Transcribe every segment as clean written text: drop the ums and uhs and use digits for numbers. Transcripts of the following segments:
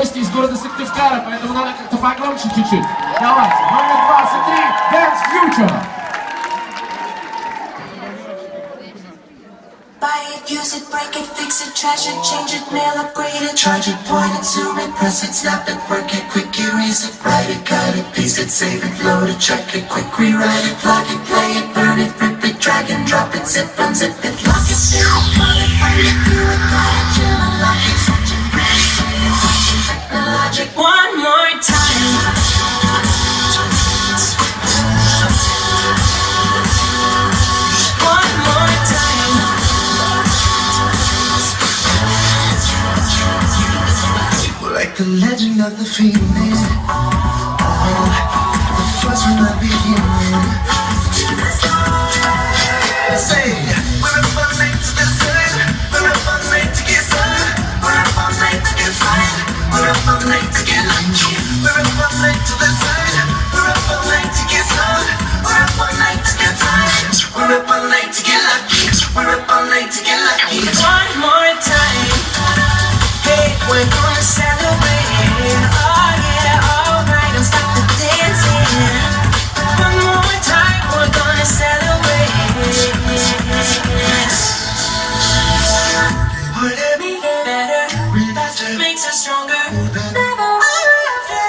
гости из города Сыктывкара, поэтому надо как-то погромче чуть-чуть. Давайте, номер 23, Dance Future. Buy it, use it, break it, fix it, trash it, change it, mail, upgrade it, charge it, point it, zoom it, press it, snap it, work it, quick erase it, write it, cut it, paste it, save it, load it, check it, quick rewrite it, plug it, play it, burn it, rip it, drag and drop it, zip, unzip it, lock it, seal it, call it, find it, do it, buy it, chill it, lock it, switch it, press it, say it, touch it, technologic, one more time. The legend of the feeling, oh, the first from the beginning. Say, we're up all night to get sun, we're up all night to get sun, we're up all night to get fine, we're up all night to get lucky, we're up all night to the sun, we're up all night to get sun, we're up all night to get fine, we're up all night to get lucky, we're up all night to get lucky. One more time, hey, we're gonna celebrate. Makes us stronger.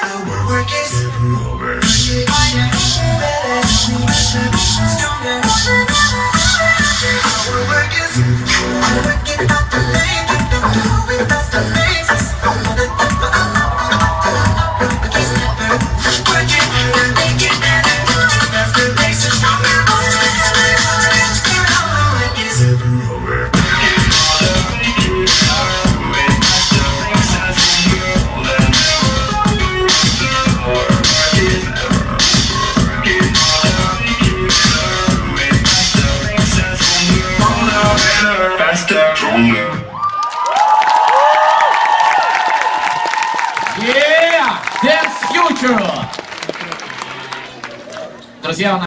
Our work is over. Stronger. Our work is working out the lane. We pass the laces. Working and making better. Pass the laces. Our work is over. Yeah! Dance Future! Друзья,